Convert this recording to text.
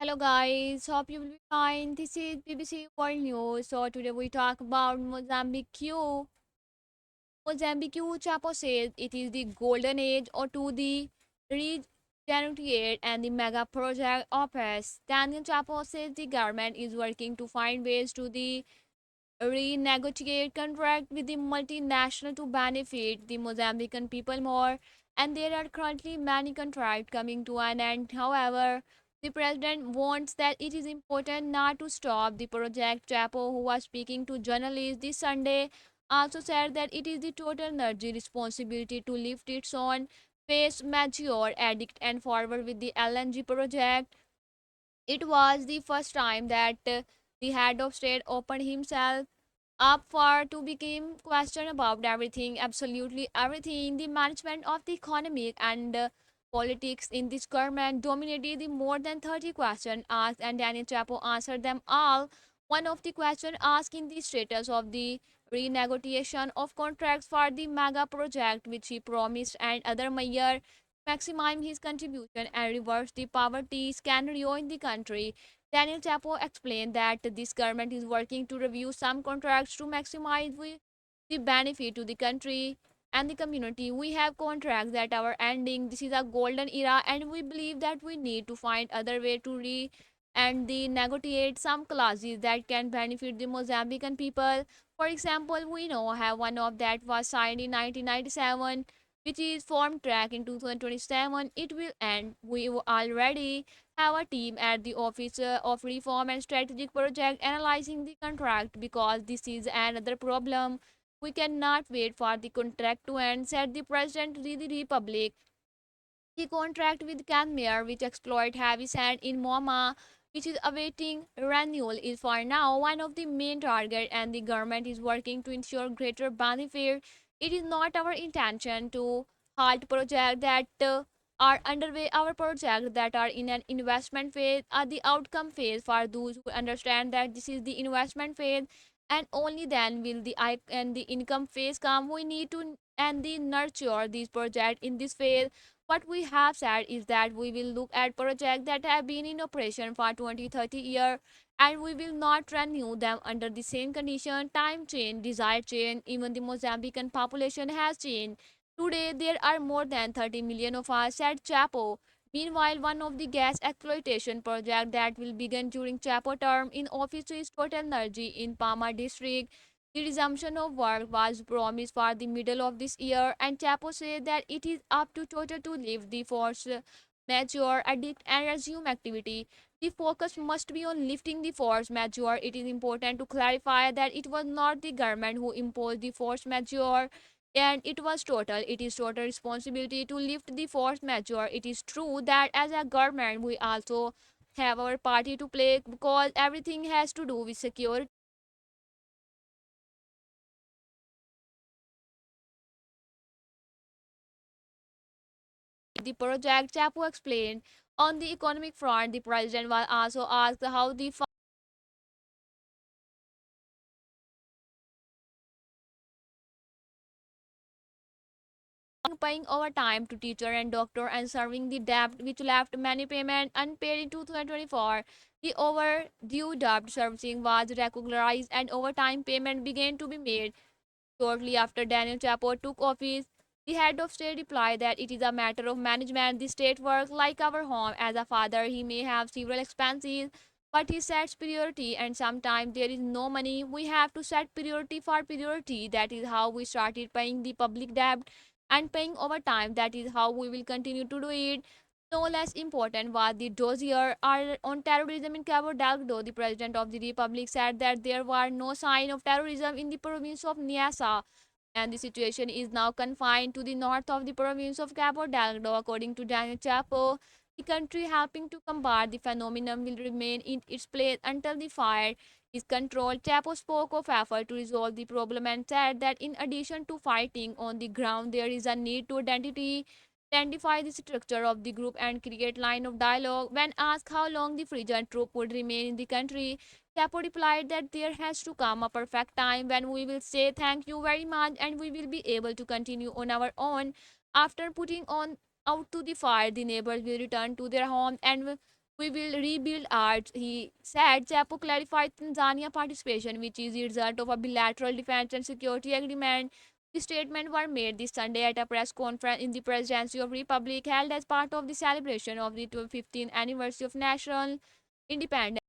Hello guys, hope you will be fine. This is BBC World News. So today we talk about Mozambique. Mozambique Chapo says it is the golden age or to the regenerate and the mega project office. Daniel Chapo says the government is working to find ways to the renegotiate contract with the multinational to benefit the Mozambican people more, and there are currently many contracts coming to an end. However, the president warns that it is important not to stop the project. Chapo, who was speaking to journalists this Sunday, also said that it is the total energy responsibility to lift its own face mature, addict, and forward with the LNG project. It was the first time that the head of state opened himself up for to become question about everything, absolutely everything. The management of the economic and politics in this government dominated the more than 30 questions asked, and Daniel Chapo answered them all. One of the questions asked in the status of the renegotiation of contracts for the mega project which he promised and other mayor maximize his contribution and reverse the poverty scenario in the country. Daniel Chapo explained that this government is working to review some contracts to maximize the benefit to the country and the community. We have contracts that are ending. This is a golden era, and we believe that we need to find other way to and the negotiate some clauses that can benefit the Mozambican people. For example, we know have one of that was signed in 1997, which is formed track in 2027. It will end. We already have a team at the Office of Reform and Strategic Project analyzing the contract because this is another problem. We cannot wait for the contract to end, said the President of the Republic. The contract with Kenmare, which exploit heavy sand in Moma, which is awaiting renewal, is for now one of the main target, and the government is working to ensure greater benefit. It is not our intention to halt projects that are underway. Our projects that are in an investment phase are the outcome phase. For those who understand that this is the investment phase, and only then will the and the income phase come. We need to and the nurture these projects in this phase. What we have said is that we will look at projects that have been in operation for 20, 30 years, and we will not renew them under the same condition. Time change, desire change, even the Mozambican population has changed. Today there are more than 30 million of us, said Chapo. Meanwhile, one of the gas exploitation projects that will begin during Chapo term in office is Total Energy in Palma district. The resumption of work was promised for the middle of this year, and Chapo said that it is up to Total to lift the force majeure, addict, and resume activity. The focus must be on lifting the force majeure. It is important to clarify that it was not the government who imposed the force majeure, and it was Total. It is Total responsibility to lift the force majeure. It is true that as a government, we also have our party to play because everything has to do with security. The project, Chapo explained. On the economic front, the president was also asked how the paying overtime to teacher and doctor and serving the debt which left many payment unpaid in 2024. The overdue debt servicing was regularized and overtime payment began to be made. Shortly after Daniel Chapo took office, the head of state replied that it is a matter of management. The state works like our home. As a father, he may have several expenses, but he sets priority, and sometimes there is no money. We have to set priority for priority. That is how we started paying the public debt and paying overtime. That is how we will continue to do it. No less important was the dossier on terrorism in Cabo Delgado. The president of the republic said that there were no sign of terrorism in the province of Niassa, and the situation is now confined to the north of the province of Cabo Delgado. According to Daniel Chapo, the country helping to combat the phenomenon will remain in its place until the fire is controlled. Chapo spoke of effort to resolve the problem and said that in addition to fighting on the ground, there is a need to identify the structure of the group and create line of dialogue. When asked how long the Frisian troop would remain in the country, Chapo replied that there has to come a perfect time when we will say thank you very much and we will be able to continue on our own. After putting on out to the fire, the neighbors will return to their home and We will rebuild art, he said. Chapo clarified Tanzania participation, which is the result of a bilateral defense and security agreement. The statement were made this Sunday at a press conference in the Presidency of Republic held as part of the celebration of the 15th anniversary of national independence.